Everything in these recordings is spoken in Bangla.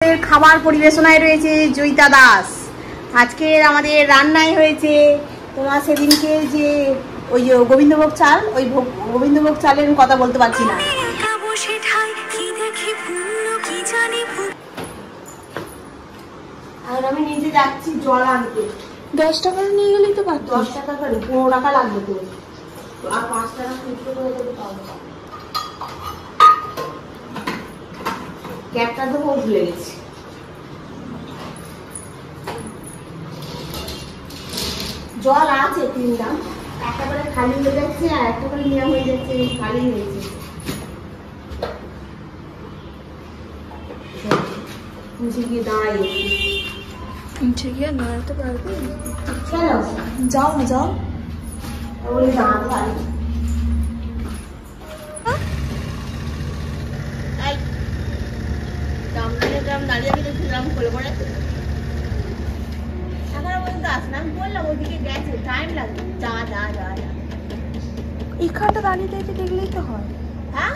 খাবার পরিবেশনায় রয়েছে জয়িতা দাস। আজকের আমাদের রান্নায় হয়েছে তোমার সেদিনকে যে ওই গোবিন্দভোগ চাল, ওই গোবিন্দভোগ চালের কথা বলতে পারছি না। আর আমি নিতে যাচ্ছি জল আনতে। 10 টাকা নিয়ে গেলেই তো পারত। 10 টাকা করে 15 টাকা লাগবে তো, আর 5 টাকা খুচরো করে দেবে পাবো। ক্যাপটা তো ভুলে গেছি। জল আছে কিনলাম, একটা করে খালি হয়ে যাচ্ছে আর একটা করে নেওয়া হয়ে যাচ্ছে, খালি হয়েছে। নিচে গিয়ে দাঁড়াই, নিচে গিয়ে দাঁড়াতে পারবে? চলো যাও না, যাও বলে দাঁড়াতে পারি। দাঁড়িয়ে গেলে ফিরাম করে পড়ে এখানটা দাঁড়িয়ে দেখলেই তো হয়। হ্যাঁ,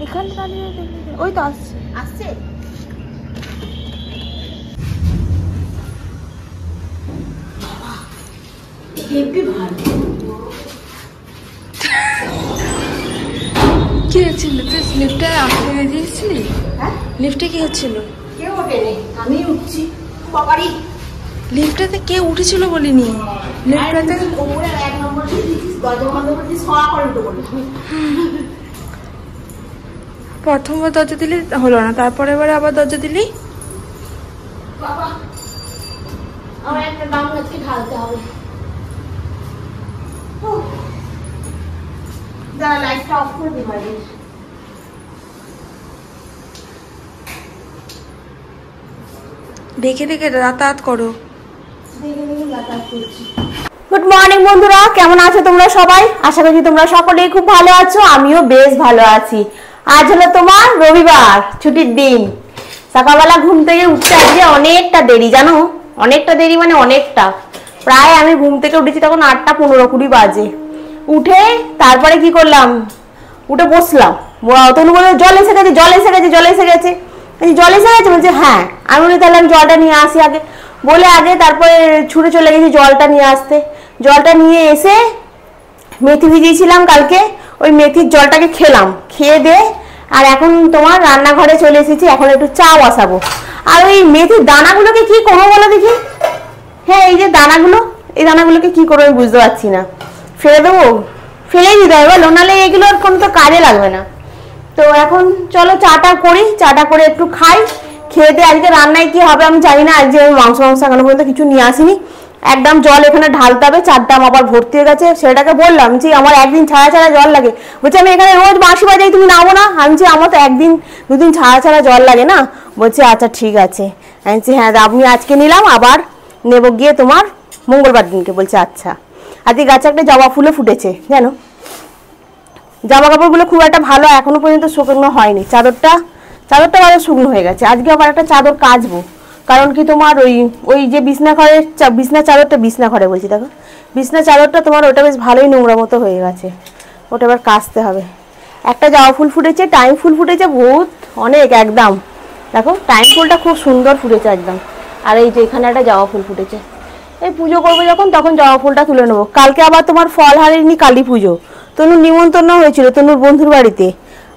এখানটা দাঁড়িয়ে দেখলেই তো। ওই তো আসছে আসছে। কি হচ্ছিল? তুই লিফটে আটকে দিয়েছিলি? হ্যাঁ, লিফটে কি হচ্ছিল? কেউ ওঠেনি, আমি উঠছি। বাবারি, লিফটটাতে কে উঠেছিল বলিনি। লিফটটাতে ওপরে 1 নম্বর দিয়েছিস, দরজা বন্ধ করে দিস, সরা করে উঠে পড়ে। প্রথমবার দরজা দিলি হলো না, তারপরে এবারে আবার দরজা দিলি। বাবা, আমার একটা দাম গাছকে ঢালতে হবে। দাঁড়া, লাইটটা অফ করে দিই বাড়ির। দেখে দেখে যাতায়াত করো। গুড মর্নিং বন্ধুরা, কেমন আছো তোমরা সবাই? আশা করি তোমরা সকলেই খুব ভালো আছো, আমিও বেশ ভালো আছি। আজ হলো তোমার রবিবার, ছুটির দিন। সকালবেলা ঘুম থেকে উঠতে আজকে অনেকটা দেরি, জানো, অনেকটা দেরি মানে অনেকটা। প্রায় আমি ঘুম থেকে উঠেছি তখন 8টা 15-20 বাজে। উঠে তারপরে কি করলাম, উঠে বসলাম। তনু বলে জল এসে গেছে, জল এসে গেছে, জল এসে গেছে। জল এসে গেছে বলছে হ্যাঁ। আমি বলি তাহলে আমি জলটা নিয়ে আসি আগে, বলে আগে তারপরে ছুটে চলে গেছি জলটা নিয়ে আসতে। জলটা নিয়ে এসে মেথি ভিজিয়েছিলাম কালকে, ওই মেথির জলটাকে খেলাম, খেয়ে দিয়ে আর এখন তোমার রান্নাঘরে চলে এসেছি। এখন একটু চা বসাবো। আর ওই মেথির দানাগুলোকে কি করবো বলো দেখি? হ্যাঁ, এই যে দানাগুলো, এই দানাগুলোকে কি করবো আমি বুঝতে পারছি না। ফেলে দেবো? ফেলেই দিতে হবে বলো, নাহলে এগুলোর কোনো তো কাজে লাগবে না। তো এখন চলো চাটা করি, চাটা করে একটু খাই, খেয়ে দিয়ে আজকে রান্নায় কি হবে আমি জানি না। আজকে মাংস এখনো পর্যন্ত কিছু নিয়ে আসিনি। একদম জল এখানে ঢালতে হবে, 4 ড্রাম আবার ভর্তি হয়ে গেছে। সেটাকে বললাম যে আমার একদিন ছাড়া ছাড়া জল লাগে। বলছে আমি এখানে রোজ বাঁশি বাজাই, তুমি নামো না? আমি যে আমার তো 1 দিন 2 দিন ছাড়া ছাড়া জল লাগে না। বলছে আচ্ছা ঠিক আছে। আমি বলছি হ্যাঁ আপনি আজকে নিলাম, আবার নেব গিয়ে তোমার মঙ্গলবার দিনকে। বলছে আচ্ছা। আজকে গাছে একটা জবা ফুলও ফুটেছে জানো। জামা কাপড়গুলো খুব একটা ভালো এখনো পর্যন্ত শুকনো হয়নি। চাদরটা ভালো শুকনো হয়ে গেছে। আজকে আবার একটা চাদর কাচবো, কারণ কি তোমার ওই যে বিছনা চাদরটা, বিছনা ঘরে বলছি দেখো, বিছনা চাদরটা তোমার ওটা বেশ ভালোই নোংরা মতো হয়ে গেছে, ওটা এবার কাচতে হবে। একটা জবা ফুল ফুটেছে, টাইম ফুল ফুটেছে বহুত অনেক, একদম দেখো টাইম ফুলটা খুব সুন্দর ফুটেছে একদম। আর এই যে এখানে একটা জবা ফুল ফুটেছে। এই পুজো করবো যখন তখন জবা ফুলটা তুলে নেবো। কালকে আবার তোমার ফল হারিনি, কালী পুজো। তনুর নিমন্ত্রণ হয়েছিল তনুর বন্ধুর বাড়িতে।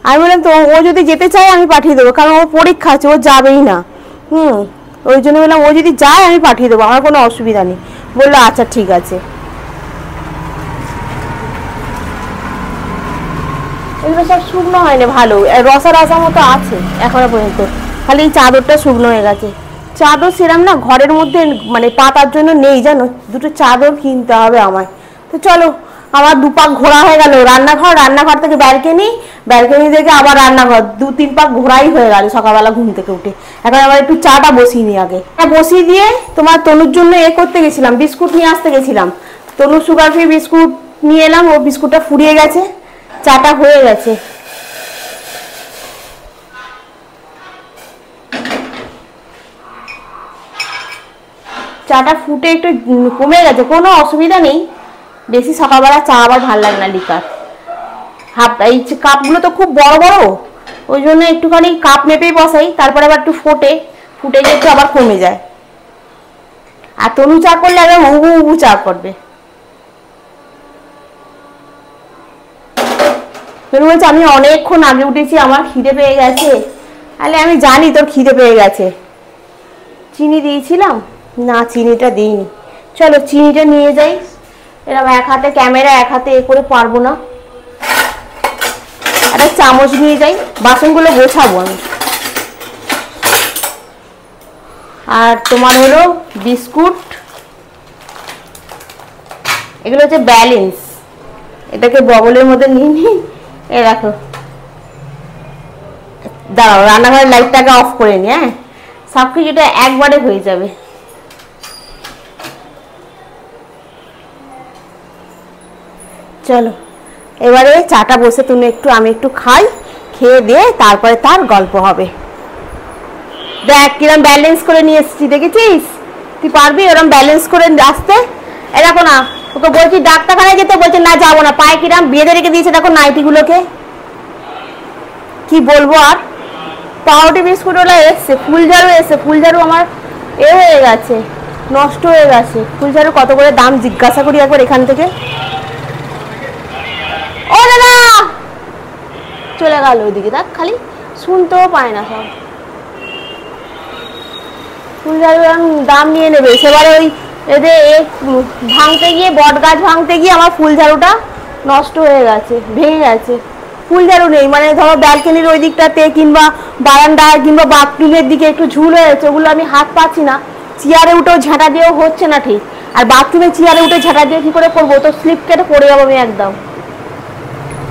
আমি বললাম তো ও যদি যেতে চায় আমি পাঠিয়ে দেবো, কারণ ওর পরীক্ষা আছে, ও যাবেই না। ওই জন্য বললাম ও যদি যায় আমি পাঠিয়ে দেবো, আমার কোনো অসুবিধা নেই। বললো আচ্ছা ঠিক আছে। এগুলো সব শুকনো হয়নি ভালো, রসা মতো আছে এখনো পর্যন্ত, খালি এই চাদরটা শুকনো হয়ে গেছে। চাদর সেরাম না ঘরের মধ্যে মানে পাতার জন্য নেই জানো, 2টো চাদর কিনতে হবে আমায়। তো চলো, আমার 2 পাক ঘোরা হয়ে গেল। রান্নাঘর থেকে ব্যালকনি থেকে আবার রান্নাঘর, 2-3 পাক ঘোরাই হয়ে গেল সকালবেলা ঘুম থেকে উঠে। এখন আবার একটু চাটা বসিয়ে নিই আগে। বসিয়ে দিয়ে তোমার তনুর জন্য করতে গেছিলাম, বিস্কুট নিয়ে আসতে গেছিলাম। তনুর সুগার ফ্রি বিস্কুট নিয়ে এলাম, ও বিস্কুটটা ফুরিয়ে গেছে, চাটা হয়ে গেছে। চাটা ফুটে একটু কমে গেছে, কোনো অসুবিধা নেই। বেশি সকালবেলা চা আবার ভালো লাগে না লিকার। এই কাপগুলো তো খুব বড় বড়, ওই জন্য একটুখানি কাপ মেপেই বসাই, তারপরে আবার একটু ফুটে গিয়ে একটু আবার কমে যায়। আর তনু চা করলে একদম উবু উবু চা করবে। তনু বলছে আমি অনেকক্ষণ আগে উঠেছি, আমার খিদে পেয়ে গেছে। তাহলে আমি জানি তোর খিদে পেয়ে গেছে। চিনি দিয়েছিলাম না, চিনিটা দিইনি। চলো চিনিটা নিয়ে যাই। এরকম এক হাতে ক্যামেরা, এক হাতে এ করে পারবো না। একটা চামচ নিয়ে যাই, বাসনগুলো গোছাবো আমি। আর তোমার হলো বিস্কুট, এগুলো হচ্ছে ব্যালেন্স। এটাকে বগলের মধ্যে নিয়ে নিই। এ রাখো, দাঁড়াও রান্নাঘরের লাইটটাকে অফ করে নি। হ্যাঁ, সব কিছুটা একবারে হয়ে যাবে। চলো এবারে চাটা বসে তুমি একটু আমি একটু খাই, খেয়ে দিয়ে তারপরে তার গল্প হবে। দেখ কিরম ব্যালেন্স করে নিয়ে এসেছি, দেখেছিস? তুই পারবি ওরম ব্যালেন্স করে আসতে? এরকম না, ওকে বলছি ডাক্তারখানায় যেতে, বলছে না যাবো না। পায়ে কিরম বেঁধে রেখে দিয়েছে দেখো নাইটিগুলোকে। কি বলবো আর। পাউরুটি বিস্কুট ওলা এসছে, ফুলঝাড়ু এসছে। ফুলঝাড়ু আমার হয়ে গেছে, নষ্ট হয়ে গেছে। ফুলঝাড়ু কত করে দাম জিজ্ঞাসা করি একবার এখান থেকে। ও দাদা চলে গেল ওইদিকে, দেখ খালি শুনতেও পায় না সব। ফুলঝাড়ু দাম নিয়ে নেবে। সেবারে ওই এদের ভাঙতে গিয়ে, বট গাছ ভাঙতে গিয়ে আমার ফুলঝাড়ুটা নষ্ট হয়ে গেছে, ভেঙে গেছে। ফুলঝাড়ু নেই, মানে ধরো ব্যালকনির ওই দিকটাতে কিংবা বারান্দায় কিংবা বাথরুমের দিকে একটু ঝুল হয়েছে, ওগুলো আমি হাত পাচ্ছি না। চেয়ারে উঠেও ঝাঁটা দিয়েও হচ্ছে না ঠিক। আর বাথরুমে চেয়ারে উঠে ঝাঁটা দিয়ে কি করে করবো? তো স্লিপ কেটে পড়ে যাবো আমি একদম।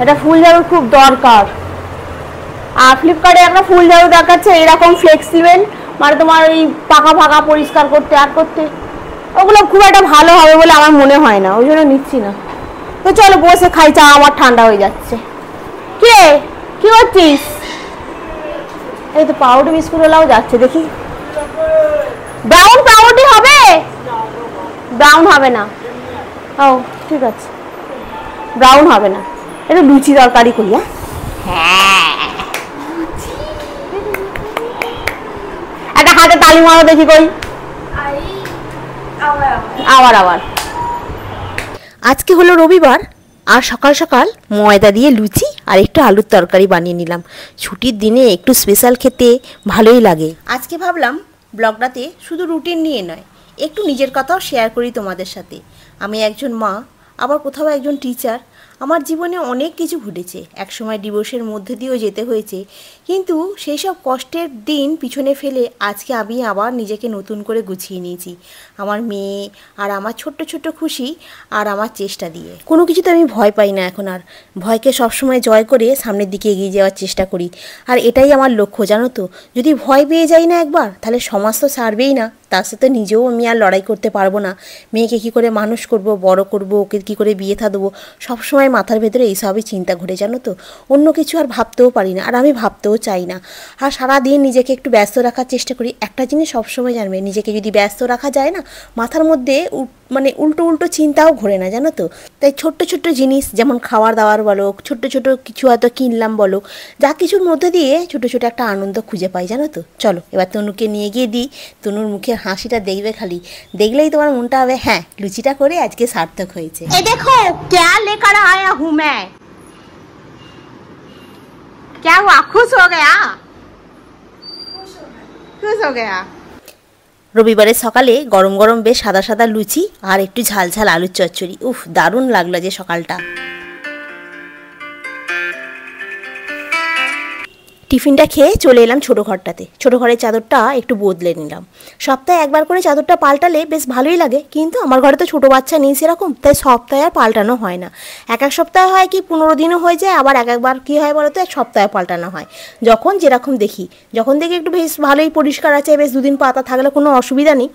এটা ফুলঝাড়ুর খুব দরকার। আর ফ্লিপকার্টে একটা ফুলঝাড়ু দেখাচ্ছে এরকম ফ্লেক্সিবল, মানে তোমার ওই পাকা ফাঁকা পরিষ্কার করতে আর করতে, ওগুলো খুব একটা ভালো হবে বলে আমার মনে হয় না, ওই জন্য নিচ্ছি না। তো চলো বসে খাই, চা আমার ঠান্ডা হয়ে যাচ্ছে। কে কি করছিস? এই তো পাউরুটি বিস্কুট ওলাও যাচ্ছে, দেখি। ব্রাউন পাউরুটি হবে? ব্রাউন হবে না। ও ঠিক আছে, ব্রাউন হবে না। একটু লুচি তরকারি করি। হ্যাঁ, একটা হাতে তালি মারো দেখি কই। আবার আবার। আজকে হলো রবিবার, আর সকাল সকাল ময়দা দিয়ে লুচি আর একটু আলুর তরকারি বানিয়ে নিলাম। ছুটির দিনে একটু স্পেশাল খেতে ভালোই লাগে। আজকে ভাবলাম ব্লগটাতে শুধু রুটিন নিয়ে নয়, একটু নিজের কথাও শেয়ার করি তোমাদের সাথে। আমি একজন মা, আবার কোথাও একজন টিচার। আমার জীবনে অনেক কিছু ঘটেছে, একসময় ডিভোর্সের মধ্যে দিয়েও যেতে হয়েছে, কিন্তু সেই সব কষ্টের দিন পিছনে ফেলে আজকে আমি আবার নিজেকে নতুন করে গুছিয়ে নিয়েছি, আমার মেয়ে আর আমার ছোট্ট ছোট্ট খুশি আর আমার চেষ্টা দিয়ে। কোনো কিছুতে আমি ভয় পাই না এখন আর। ভয়কে সবসময় জয় করে সামনের দিকে এগিয়ে যাওয়ার চেষ্টা করি। আর এটাই আমার লক্ষ্য, জানো তো। যদি ভয় পেয়ে যাই না একবার, তাহলে সমাজ তো ছাড়বেই না, তার সাথে নিজেও আমি আর লড়াই করতে পারবো না। মেয়েকে কী করে মানুষ করব, বড় করব, ওকে কী করে বিয়ে থা দেবো, সবসময় মাথার ভেতরে এইসবই চিন্তা ঘুরে, জানো তো। অন্য কিছু আর ভাবতেও পারি না, আর আমি ভাবতেও চাই না। আর সারাদিন নিজেকে একটু ব্যস্ত রাখার চেষ্টা করি। একটা জিনিস সবসময় জানবে, নিজেকে যদি ব্যস্ত রাখা যায় না, মাথার মধ্যে মানে উল্টো উল্টো চিন্তাও ঘোরে না, জানো তো। তাই ছোট্ট ছোট্ট জিনিস, যেমন খাওয়ার দাওয়ার বলো, ছোট্ট ছোট কিছু হয়তো কিনলাম বলো, যা কিছুর মধ্যে দিয়ে ছোটো ছোটো একটা আনন্দ খুঁজে পাই, জানো তো। চলো এবার তনুকে নিয়ে গিয়ে দিই। তনুর মুখের হাসিটা দেখবে, খালি দেখলেই তোমার মনটা হবে হ্যাঁ, লুচিটা করে আজকে সার্থক হয়েছে। এই দেখো क्या लेकर आया हूं मैं। क्या हुआ, खुश हो गया? खुश हो गया। রবিবারের সকালে গরম গরম বেশ সাদা সাদা লুচি আর একটু ঝাল ঝাল আলুর চচ্চড়ি, উফ দারুণ লাগলো যে সকালটা। টিফিনটা খেয়ে চলে এলাম ছোটো ঘরটাতে। ছোটো ঘরের চাদরটা একটু বদলে নিলাম। সপ্তাহে একবার করে চাদরটা পাল্টালে বেশ ভালোই লাগে, কিন্তু আমার ঘরে তো ছোটো বাচ্চা নেই সেরকম, তাই সপ্তাহে আর পাল্টানো হয় না। এক এক সপ্তাহে হয় কি 15 দিনও হয়ে যায়, আবার এক একবার কী হয় বলো তো, এক সপ্তাহে পাল্টানো হয়। যখন যেরকম দেখি, যখন দেখি একটু বেশ ভালোই পরিষ্কার আছে, বেশ দুদিন পাতা থাকলে কোনো অসুবিধা নেই,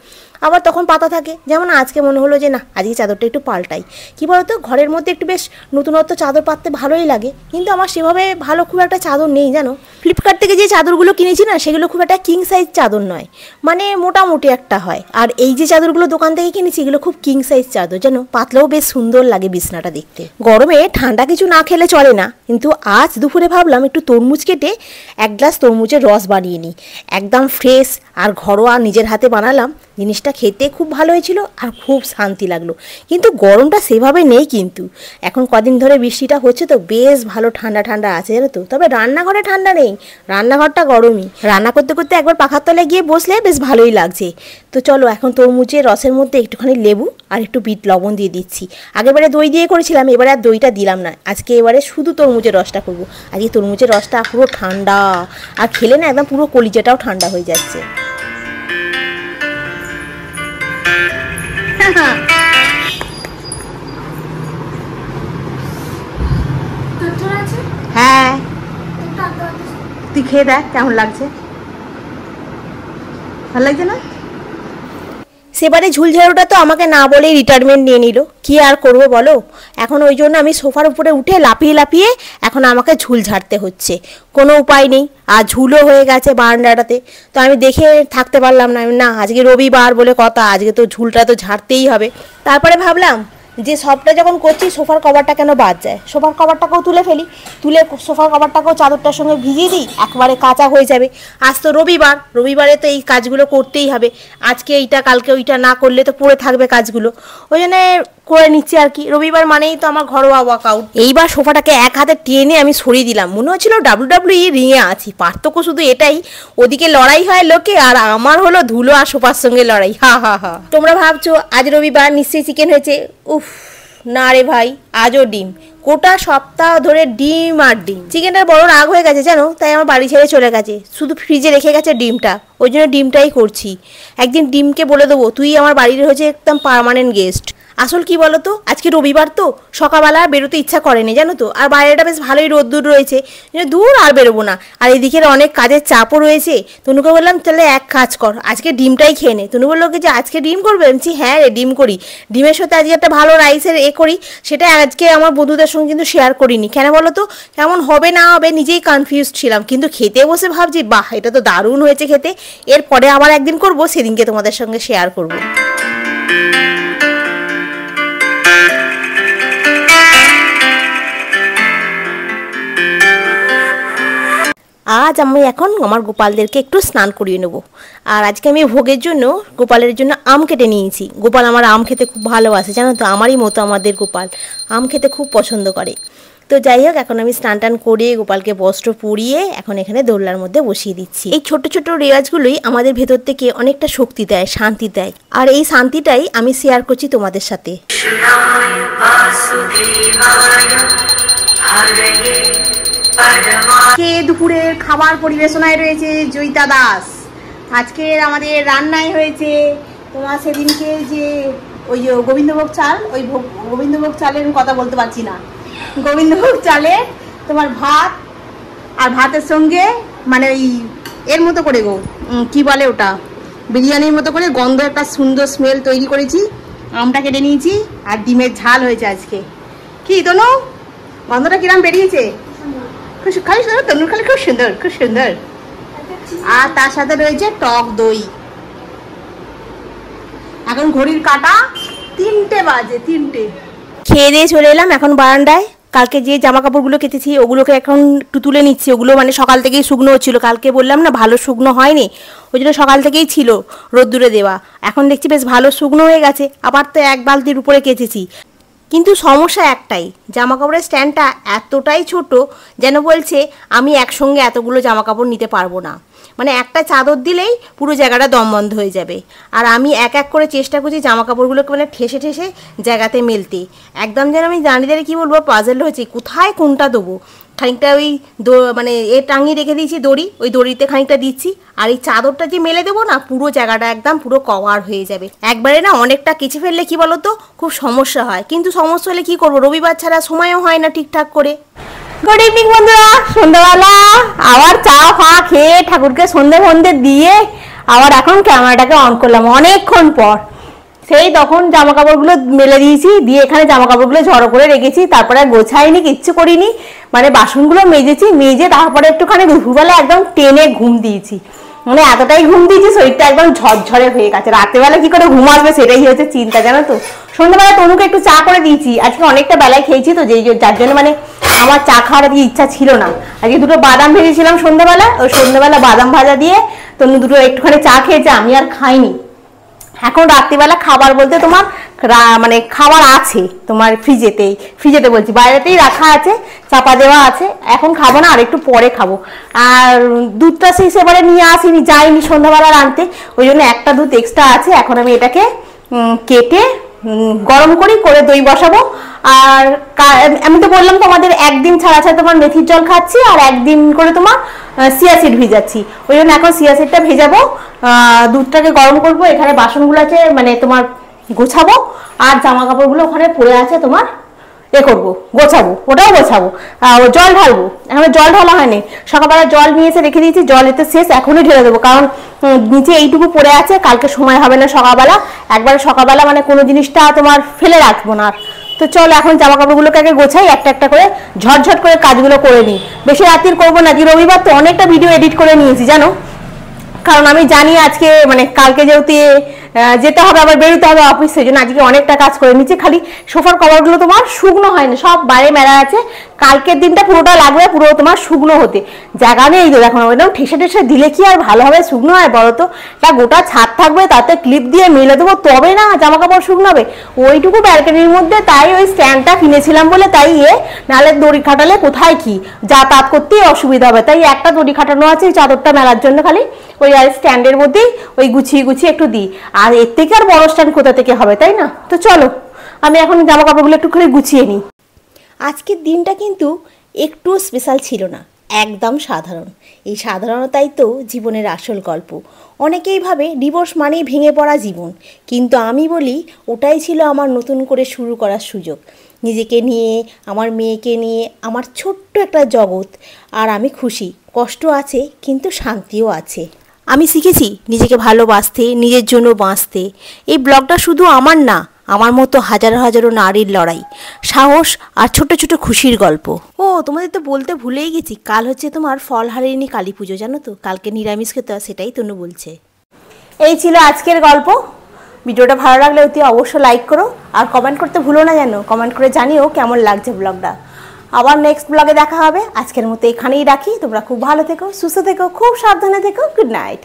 আবার তখন পাতা থাকে। যেমন আজকে মনে হলো যে না, আজকে চাদরটা একটু পাল্টাই। কি বলতো, ঘরের মধ্যে একটু বেশ নতুনত্ব চাদর পাততে ভালোই লাগে, কিন্তু আমার সেভাবে ভালো খুব একটা চাদর নেই জানো। ফ্লিপকার্ট থেকে যে চাদরগুলো কিনেছি না, সেগুলো খুব একটা কিং সাইজ চাদর নয়, মানে মোটামুটি একটা হয়। আর এই যে চাদরগুলো দোকান থেকে কিনেছি, এগুলো খুব কিং সাইজ চাদর, জানো, পাতলেও বেশ সুন্দর লাগে বিছনাটা দেখতে। গরমে ঠান্ডা কিছু না খেলে চলে না, কিন্তু আজ দুপুরে ভাবলাম একটু তরমুজ কেটে এক গ্লাস তরমুজের রস বানিয়ে নিই। একদম ফ্রেশ আর ঘরোয়া, নিজের হাতে বানালাম। জিনিসটা খেতে খুব ভালো হয়েছিল আর খুব শান্তি লাগলো। কিন্তু গরমটা সেভাবে নেই, কিন্তু এখন কদিন ধরে বৃষ্টিটা হচ্ছে তো বেশ ভালো ঠান্ডা ঠান্ডা আছে, জানো তো। তবে রান্নাঘরে ঠান্ডা নেই, রান্নাঘরটা গরমই। রান্না করতে করতে একবার পাখার তলায় গিয়ে বসলে বেশ ভালোই লাগছে। তো চলো, এখন তরমুজের রসের মধ্যে একটুখানি লেবু আর একটু বিট লবণ দিয়ে দিচ্ছি। আগেরবারে দই দিয়ে করেছিলাম, এবারে আর দইটা দিলাম না। আজকে এবারে শুধু তরমুজের রসটা করবো। আজকে তরমুজের রসটা পুরো ঠান্ডা, আর খেলে না একদম পুরো কলিজাটাও ঠান্ডা হয়ে যাচ্ছে। হ্যাঁ, তুই খেয়ে দেখ কেমন লাগছে। ভালো লাগছে না? সেবারে ঝুলঝাড়ুটা তো আমাকে না বলেই রিটায়ারমেন্ট নিয়ে নিল। কি আর করব বলো। এখন ওই জন্য আমি সোফার উপরে উঠে লাফিয়ে লাফিয়ে এখন আমাকে ঝুল ঝাড়তে হচ্ছে, কোনো উপায় নেই। আর ঝুলও হয়ে গেছে বারান্দাটাতে, তো আমি দেখে থাকতে পারলাম না। না, আজকে রবিবার বলে কথা, আজকে তো ঝুলটা তো ঝাড়তেই হবে। তারপরে ভাবলাম যে সবটা যখন করছি, সোফার কভারটা কেন বাদ যায়, সোফার কভারটাকেও তুলে ফেলি, তুলে সোফার কভারটাকেও চাদরটার সঙ্গে ভিজিয়ে দিই, একবারে কাঁচা হয়ে যাবে। আজ তো রবিবার, রবিবারে তো এই কাজগুলো করতেই হবে। আজকে এইটা কালকে ওইটা না করলে তো পড়ে থাকবে কাজগুলো, ওই জন্য করে নিচ্ছি আর কি। রবিবার মানেই তো আমার ঘরোয়া ওয়ার্কআউট। এইবার সোফাটাকে এক হাতে টেনে আমি সরিয়ে দিলাম, মনে হচ্ছিল WWE রিংয়ে আছি। পার্থক্য শুধু এটাই, ওদিকে লড়াই হয় লোকে, আর আমার হলো ধুলো আর সোফার সঙ্গে লড়াই। হা হা হা। তোমরা ভাবছো আজ রবিবার নিশ্চয়ই চিকেন হয়েছে। উফ, না রে ভাই, আজও ডিম। গোটা সপ্তাহ ধরে ডিম আর ডিম। চিকেনটার বড় রাগ হয়ে গেছে জানো, তাই আমার বাড়ি ছেড়ে চলে গেছে, শুধু ফ্রিজে রেখে গেছে ডিমটা। ওই জন্য ডিমটাই করছি। একদিন ডিমকে বলে দেবো তুই আমার বাড়ির হচ্ছে একদম পার্মানেন্ট গেস্ট। আসল কি বলো তো, আজকে রবিবার তো সকালবেলা বেরোতে ইচ্ছা করেনি জানো তো, আর বাইরেটা বেশ ভালোই রোদ্দুর রয়েছে, দূর আর বেরোবো না। আর এদিকে অনেক কাজের চাপও রয়েছে। তনুকে বললাম তাহলে এক কাজ কর, আজকে ডিমটাই খেয়ে নে। তনু বললো কি যে আজকে ডিম করবে? বলছি হ্যাঁ রে, ডিম করি। ডিমের সাথে আজকে একটা ভালো রাইসের করি, সেটা আজকে আমার বন্ধুদের সঙ্গে কিন্তু শেয়ার করিনি। কেন বলো তো, কেমন হবে না হবে নিজেই কনফিউজ ছিলাম, কিন্তু খেতে বসে ভাবছি বাহ, এটা তো দারুণ হয়েছে খেতে। এরপরে আবার একদিন করবো, সেদিনকে তোমাদের সঙ্গে শেয়ার করবো। আজ আমি এখন আমার গোপালদেরকে একটু স্নান করিয়ে নেবো। আর আজকে আমি ভোগের জন্য গোপালের জন্য আম কেটে নিয়েছি। গোপাল আমার আম খেতে খুব ভালোবাসে জানো তো, আমারই মতো আমাদের গোপাল আম খেতে খুব পছন্দ করে। তো যাই হোক, এখন আমি স্নান টান করে গোপালকে বস্ত্র পরিয়ে এখন এখানে দোলনার মধ্যে বসিয়ে দিচ্ছি। এই ছোট ছোট রেওয়াজগুলোই আমাদের ভেতর থেকে অনেকটা শক্তি দেয়, শান্তি দেয়, আর এই শান্তিটাই আমি শেয়ার করছি তোমাদের সাথে। আজকে দুপুরের খাবার পরিবেশনায় রয়েছে জয়িতা দাস। আজকের আমাদের রান্নায় হয়েছে তোমার সেদিনকে যে ওই গোবিন্দভোগ চাল, ওই গোবিন্দভোগ চালের কথা বলতে পারছি না, গোবিন্দভোগ চালে তোমার ভাত, আর ভাতের সঙ্গে মানে ওই এর মতো করে কি বলে ওটা, বিরিয়ানির মতো করে গন্ধ একটা সুন্দর স্মেল তৈরি করেছি। আমটা কেটে নিয়েছি আর ডিমের ঝাল হয়েছে আজকে। কি তনু, গন্ধটা কিরম বেরিয়েছে? তনুর খালি খুব সুন্দর, খুব সুন্দর। আর তার সাথে রয়েছে টক দই। এখন ঘড়ির কাঁটা 3টে বাজে, 3টে। খেয়ে দিয়ে চলে এলাম এখন বারান্দায়। কালকে যে জামা কাপড়গুলো কেটেছি ওগুলোকে এখন একটু তুলে নিচ্ছি। ওগুলো মানে সকাল থেকেই শুকনো ছিল, কালকে বললাম না ভালো শুকনো হয়নি, ওই জন্য সকাল থেকেই ছিল রোদ্দুরে দেওয়া। এখন দেখছি বেশ ভালো শুকনো হয়ে গেছে। আবার তো এক বালতির উপরে কেচেছি, কিন্তু সমস্যা একটাই, জামা কাপড়ের স্ট্যান্ডটা এতটাই ছোট যেন বলছে আমি একসঙ্গে এতগুলো জামা কাপড় নিতে পারবো না। মানে একটা চাদর দিলেই পুরো জায়গাটা দম বন্ধ হয়ে যাবে। আর আমি এক এক করে চেষ্টা করছি জামা কাপড়গুলোকে মানে ঠেসে ঠেসে জায়গাতে মেলতে। একদম যেন আমি দাঁড়িয়ে দাঁড়িয়ে কী বলবো, পাজল হয়েছি কোথায় কোনটা দেবো। খানিকটা ওই মানে টাঙিয়ে রেখে দিয়েছি দড়ি, ওই দড়িতে খানিকটা দিচ্ছি। আর এই চাদরটা যে মেলে দেবো না, পুরো জায়গাটা একদম পুরো কভার হয়ে যাবে। একবারে না অনেকটা কেচে ফেললে কি বলো তো খুব সমস্যা হয়, কিন্তু সমস্যা হলে কি করবো, রবিবার ছাড়া সময়ও হয় না ঠিকঠাক করে। গুড ইভিনিং বন্ধুরা, সন্ধ্যাবেলা আবার চা ফা খেয়ে ঠাকুরকে সন্ধে ফন্ধে দিয়ে আবার এখন ক্যামেরাটাকে অন করলাম অনেকক্ষণ পর। সেই তখন জামা কাপড়গুলো মেলে দিয়েছি, দিয়ে এখানে জামা কাপড়গুলো ঝড়ো করে রেখেছি, তারপরে গোছাইনি, কিচ্ছু করিনি, মানে বাসনগুলো মেজেছি, মেজে তারপরে একটুখানি দুপুরবেলা একদম টেনে ঘুম দিয়েছি, মানে এতটাই ঘুম দিয়েছি শরীরটা একদম ঝরঝরে হয়ে গেছে। রাত্রেবেলা কি করে ঘুম আসবে সেটাই হচ্ছে চিন্তা, জানো তো। সন্ধ্যাবেলা তনুকে একটু চা করে দিয়েছি, আজকে অনেকটা বেলায় খেয়েছি তো, যার জন্য মানে আমার চা খাওয়ার আজকে ইচ্ছা ছিল না। আজকে দুটো বাদাম ভেজেছিলাম সন্ধ্যাবেলা, ওই সন্ধ্যাবেলা বাদাম ভাজা দিয়ে তনু দুটো একটুখানি চা খেয়েছে, আমি আর খাইনি। এখন রাত্রিবেলা খাবার বলতে তোমার মানে খাবার আছে তোমার ফ্রিজেতে বলছি, বাইরেতেই রাখা আছে, চাপা দেওয়া আছে, এখন খাবো না, আর একটু পরে খাবো। আর দুধটা সেই সেবারে নিয়ে আসিনি, যাইনি সন্ধ্যাবেলা আনতে, ওই জন্য একটা দুধ এক্সট্রা আছে। এখন আমি এটাকে কেটে গরম করে দই বসাবো। আর আমি তো বললাম তোমাদের একদিন ছাড়া ছাড়া তোমার মেথির জল খাচ্ছি, আর একদিন করে তোমার চিয়া সিড ভিজাচ্ছি, ওই জন্য এখন চিয়া সিডটা ভেজাবো, দুধটাকে গরম করবো, এখানে বাসনগুলো আছে মানে তোমার গোছাবো, আর জামা কাপড়গুলো ওখানে পড়ে আছে তোমার করবো, গোছাবো, ওটাও গোছাবো, জল ঢালবো। এখন জল ঢালা হয়নি, সকালবেলা জল নিয়ে এসে রেখে দিয়েছি, জল এতে শেষ, এখনই ঢেলে দেবো, কারণ নিচে এইটুকু পড়ে আছে, কালকে সময় হবে না সকালবেলা, একবারে সকালবেলা মানে কোনো জিনিসটা তোমার ফেলে রাখবো না। তো চলো এখন জামা কাপড়গুলোকে আগে গোছাই, একটা একটা করে ঝটঝট করে কাজগুলো করে নিই, বেশি রাত্রির করবো না, যে রবিবার তো অনেকটা ভিডিও এডিট করে নিয়েছি জানো, কারণ আমি জানি আজকে মানে কালকে যেহেতু যেতে হবে, আবার বেরোতে হবে অফিস, সেই জন্য আজকে অনেকটা কাজ করে নিচ্ছে। খালি সোফার কভারগুলো তোমার শুকনো হয়নি, সব বাইরে মেলা আছে, কালকের দিনটা পুরোটা লাগবে পুরো তোমার শুকনো হতে, জায়গা নেই তো দেখো, একদম ঠেসে ঠেসে দিলে কি আর ভালোভাবে শুকনো হয় বলো তো। তা গোটা ছাদ থাকবে, তাতে ক্লিপ দিয়ে মেলে দেবো, তবে না জামা কাপড় শুকনো হবে, ওইটুকু ব্যালকনির মধ্যে, তাই ওই স্ট্যান্ডটা কিনেছিলাম বলে, তাই নাহলে দড়ি খাটালে কোথায় কি যাতায়াত করতেই অসুবিধা হবে, তাই একটা দড়ি খাটানো আছে চাদরটা মেলার জন্য, খালি ওই আর স্ট্যান্ডের মধ্যেই ওই গুছিয়ে গুছিয়ে একটু দিই, আর এর থেকে আর বড় স্ট্যান্ড কোথা থেকে হবে, তাই না। তো চলো আমি এখন জামা কাপড়গুলো একটুখানি গুছিয়ে নিই। আজকের দিনটা কিন্তু একটু স্পেশাল ছিল না, একদম সাধারণ। এই সাধারণতাই তো জীবনের আসল গল্প। অনেকেই ভাবে ডিভোর্স মানেই ভেঙে পড়া জীবন, কিন্তু আমি বলি ওটাই ছিল আমার নতুন করে শুরু করার সুযোগ, নিজেকে নিয়ে, আমার মেয়েকে নিয়ে, আমার ছোট্ট একটা জগৎ। আর আমি খুশি, কষ্ট আছে কিন্তু শান্তিও আছে। আমি শিখেছি নিজেকে ভালোবাসতে, নিজের জন্য বাঁচতে। এই ব্লগটা শুধু আমার না, আমার মতো হাজারো হাজারো নারীর লড়াই, সাহস আর ছোট ছোট খুশির গল্প। ও তোমাদের তো বলতে ভুলেই গেছি, কাল হচ্ছে তোমার ফলহারিণী কালী পুজো, জানো তো, কালকে নিরামিষ খেতে হয়, সেটাই তনু বলছে। এই ছিল আজকের গল্প। ভিডিওটা ভালো লাগলে অতি অবশ্যই লাইক করো, আর কমেন্ট করতে ভুলো না যেন, কমেন্ট করে জানিও কেমন লাগছে ব্লগটা। আবার নেক্সট ব্লগে দেখা হবে, আজকের মতো এখানেই রাখি। তোমরা খুব ভালো থেকো, সুস্থ থেকো, খুব সাবধানে থেকো। Good night.